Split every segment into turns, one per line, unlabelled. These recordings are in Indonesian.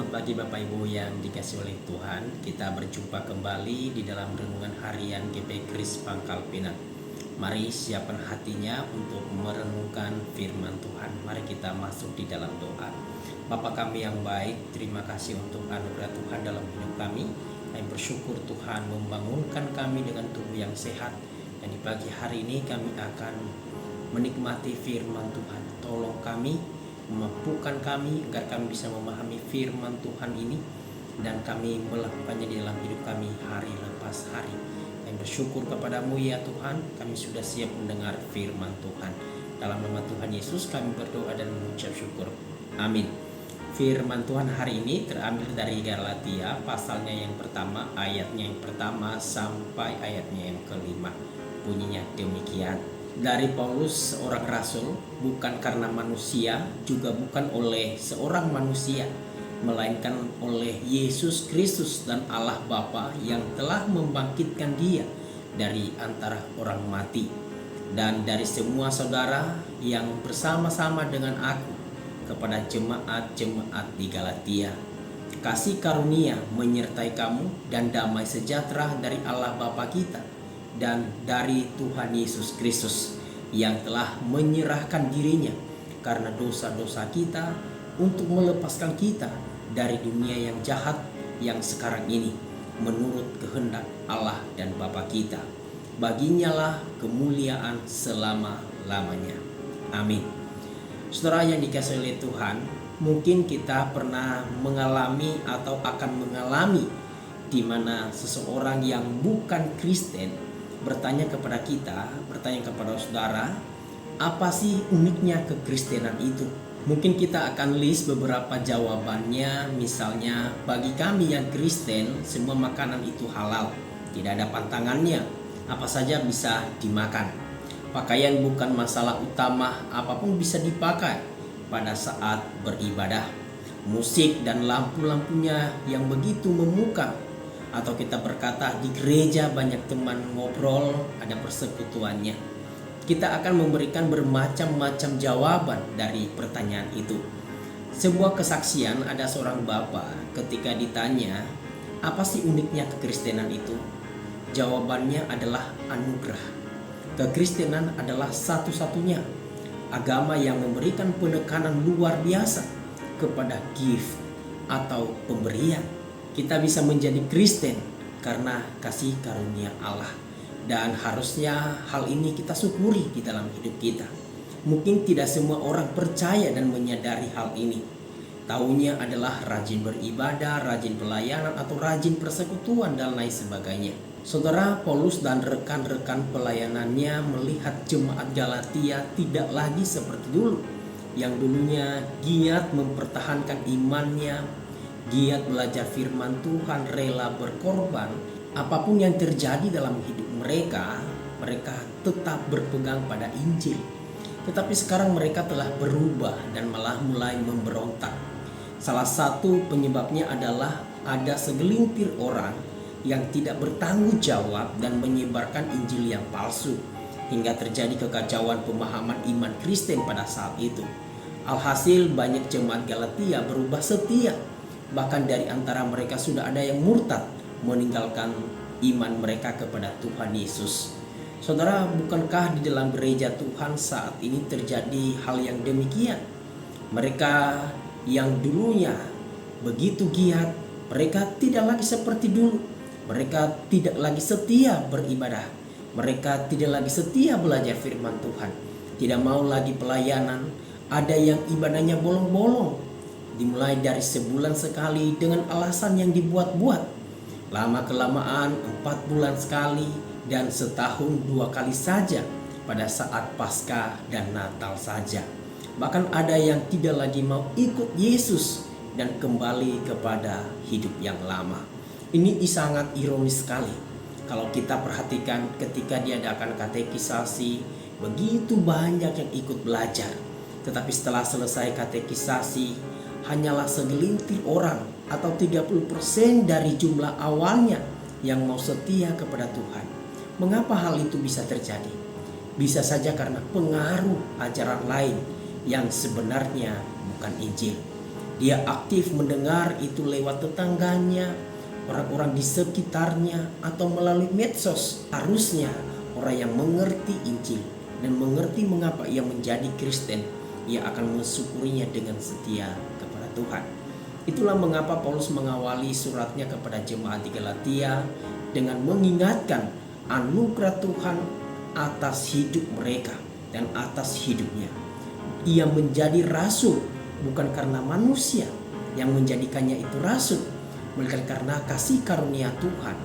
Selamat pagi Bapak Ibu yang dikasihi oleh Tuhan. Kita berjumpa kembali di dalam renungan harian GP Kris Pangkal Pinang. Mari siapkan hatinya untuk merenungkan firman Tuhan. Mari kita masuk di dalam doa. Bapa kami yang baik, terima kasih untuk anugerah Tuhan dalam hidup kami. Kami bersyukur Tuhan membangunkan kami dengan tubuh yang sehat. Dan di pagi hari ini kami akan menikmati firman Tuhan. Tolong kami, memampukan kami agar kami bisa memahami firman Tuhan ini dan kami melakukannya di dalam hidup kami hari lepas hari. Kami bersyukur kepadamu ya Tuhan, kami sudah siap mendengar firman Tuhan. Dalam nama Tuhan Yesus kami berdoa dan mengucap syukur. Amin. Firman Tuhan hari ini terambil dari Galatia pasalnya yang pertama, ayatnya yang pertama sampai ayatnya yang kelima. Bunyinya demikian. Dari Paulus, seorang rasul, bukan karena manusia, juga bukan oleh seorang manusia, melainkan oleh Yesus Kristus dan Allah Bapa yang telah membangkitkan Dia dari antara orang mati, dan dari semua saudara yang bersama-sama dengan aku kepada jemaat-jemaat di Galatia. Kasih karunia menyertai kamu dan damai sejahtera dari Allah Bapa kita dan dari Tuhan Yesus Kristus yang telah menyerahkan dirinya karena dosa-dosa kita untuk melepaskan kita dari dunia yang jahat yang sekarang ini menurut kehendak Allah dan Bapa kita. Baginya lah kemuliaan selama-lamanya. Amin. Saudara yang dikasihi oleh Tuhan, mungkin kita pernah mengalami atau akan mengalami di mana seseorang yang bukan Kristen bertanya kepada kita, bertanya kepada saudara, apa sih uniknya kekristenan itu? Mungkin kita akan list beberapa jawabannya. Misalnya, bagi kami yang Kristen, semua makanan itu halal, tidak ada pantangannya, apa saja bisa dimakan. Pakaian bukan masalah utama, apapun bisa dipakai pada saat beribadah. Musik dan lampu-lampunya yang begitu memukau. Atau kita berkata di gereja banyak teman ngobrol, ada persekutuannya. Kita akan memberikan bermacam-macam jawaban dari pertanyaan itu. Sebuah kesaksian, ada seorang bapak ketika ditanya, apa sih uniknya kekristenan itu? Jawabannya adalah anugerah. Kekristenan adalah satu-satunya agama yang memberikan penekanan luar biasa kepada gift atau pemberian. Kita bisa menjadi Kristen karena kasih karunia Allah, dan harusnya hal ini kita syukuri di dalam hidup kita. Mungkin tidak semua orang percaya dan menyadari hal ini. Taunya adalah rajin beribadah, rajin pelayanan, atau rajin persekutuan dan lain sebagainya. Saudara, Paulus dan rekan-rekan pelayanannya melihat jemaat Galatia tidak lagi seperti dulu, yang dulunya giat mempertahankan imannya, giat belajar firman Tuhan, rela berkorban. Apapun yang terjadi dalam hidup mereka, mereka tetap berpegang pada Injil. Tetapi sekarang mereka telah berubah dan malah mulai memberontak. Salah satu penyebabnya adalah ada segelintir orang yang tidak bertanggung jawab dan menyebarkan Injil yang palsu, hingga terjadi kekacauan pemahaman iman Kristen pada saat itu. Alhasil banyak jemaat Galatia berubah setia. Bahkan dari antara mereka sudah ada yang murtad, meninggalkan iman mereka kepada Tuhan Yesus. Saudara, bukankah di dalam gereja Tuhan saat ini terjadi hal yang demikian? Mereka yang dulunya begitu giat, mereka tidak lagi seperti dulu. Mereka tidak lagi setia beribadah. Mereka tidak lagi setia belajar firman Tuhan. Tidak mau lagi pelayanan. Ada yang ibadahnya bolong-bolong, dimulai dari sebulan sekali dengan alasan yang dibuat-buat. Lama-kelamaan 4 bulan sekali dan setahun 2 kali saja pada saat Paskah dan Natal saja. Bahkan ada yang tidak lagi mau ikut Yesus dan kembali kepada hidup yang lama. Ini sangat ironis sekali. Kalau kita perhatikan ketika diadakan katekisasi, begitu banyak yang ikut belajar. Tetapi setelah selesai katekisasi, hanyalah segelintir orang atau 30% dari jumlah awalnya yang mau setia kepada Tuhan. Mengapa hal itu bisa terjadi? Bisa saja karena pengaruh ajaran lain yang sebenarnya bukan Injil. Dia aktif mendengar itu lewat tetangganya, orang-orang di sekitarnya, atau melalui medsos. Harusnya orang yang mengerti Injil dan mengerti mengapa ia menjadi Kristen, ia akan mensyukurinya dengan setia kepada Tuhan. Itulah mengapa Paulus mengawali suratnya kepada jemaat di Galatia dengan mengingatkan anugerah Tuhan atas hidup mereka dan atas hidupnya. Ia menjadi rasul bukan karena manusia yang menjadikannya itu rasul, melainkan karena kasih karunia Tuhan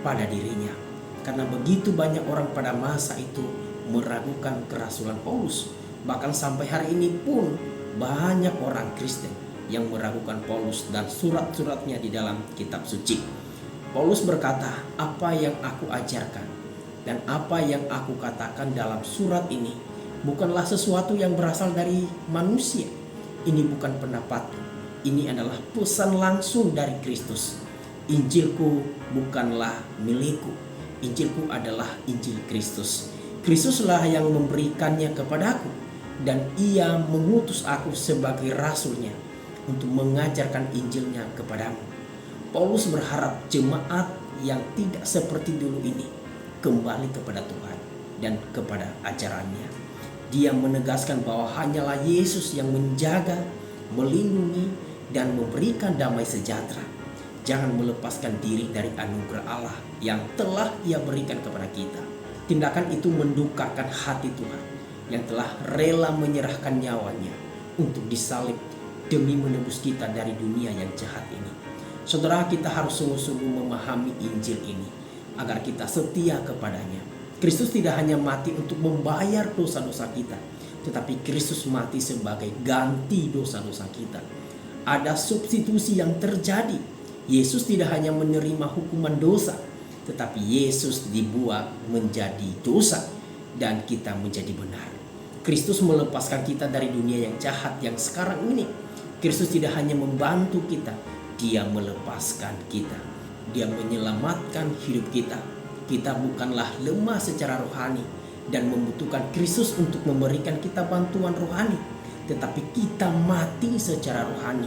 pada dirinya. Karena begitu banyak orang pada masa itu meragukan kerasulan Paulus. Bahkan sampai hari ini pun banyak orang Kristen yang meragukan Paulus dan surat-suratnya di dalam kitab suci. Paulus berkata, apa yang aku ajarkan dan apa yang aku katakan dalam surat ini bukanlah sesuatu yang berasal dari manusia. Ini bukan pendapatku. Ini adalah pesan langsung dari Kristus. Injilku bukanlah milikku. Injilku adalah Injil Kristus. Kristuslah yang memberikannya kepadaku, dan ia mengutus aku sebagai rasulnya untuk mengajarkan Injilnya kepadamu. Paulus berharap jemaat yang tidak seperti dulu ini kembali kepada Tuhan dan kepada ajarannya. Dia menegaskan bahwa hanyalah Yesus yang menjaga, melindungi, dan memberikan damai sejahtera. Jangan melepaskan diri dari anugerah Allah yang telah Ia berikan kepada kita. Tindakan itu mendukakan hati Tuhan yang telah rela menyerahkan nyawanya untuk disalib demi menebus kita dari dunia yang jahat ini. Saudara, kita harus sungguh-sungguh memahami Injil ini agar kita setia kepadanya. Kristus tidak hanya mati untuk membayar dosa-dosa kita, tetapi Kristus mati sebagai ganti dosa-dosa kita. Ada substitusi yang terjadi. Yesus tidak hanya menerima hukuman dosa, tetapi Yesus dibuat menjadi dosa dan kita menjadi benar. Kristus melepaskan kita dari dunia yang jahat yang sekarang ini. Kristus tidak hanya membantu kita, Dia melepaskan kita. Dia menyelamatkan hidup kita. Kita bukanlah lemah secara rohani dan membutuhkan Kristus untuk memberikan kita bantuan rohani, tetapi kita mati secara rohani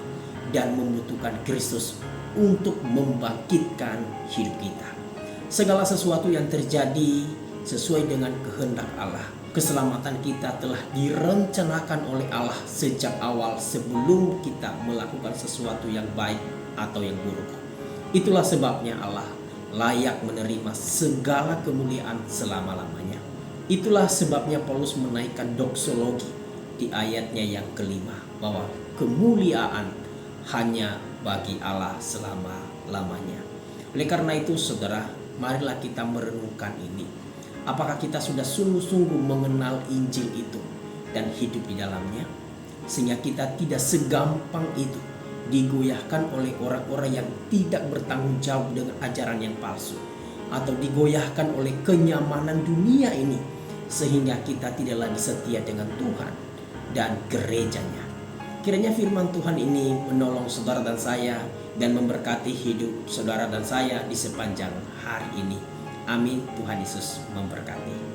dan membutuhkan Kristus untuk membangkitkan hidup kita. Segala sesuatu yang terjadi sesuai dengan kehendak Allah. Keselamatan kita telah direncanakan oleh Allah sejak awal sebelum kita melakukan sesuatu yang baik atau yang buruk. Itulah sebabnya Allah layak menerima segala kemuliaan selama-lamanya. Itulah sebabnya Paulus menaikkan doksologi di ayatnya yang kelima, bahwa kemuliaan hanya bagi Allah selama-lamanya. Oleh karena itu, saudara, marilah kita merenungkan ini. Apakah kita sudah sungguh-sungguh mengenal Injil itu dan hidup di dalamnya, sehingga kita tidak segampang itu digoyahkan oleh orang-orang yang tidak bertanggung jawab dengan ajaran yang palsu, atau digoyahkan oleh kenyamanan dunia ini, sehingga kita tidak lagi setia dengan Tuhan dan gerejanya. Kiranya firman Tuhan ini menolong saudara dan saya dan memberkati hidup saudara dan saya di sepanjang hari ini. Amin. Tuhan Yesus memberkati.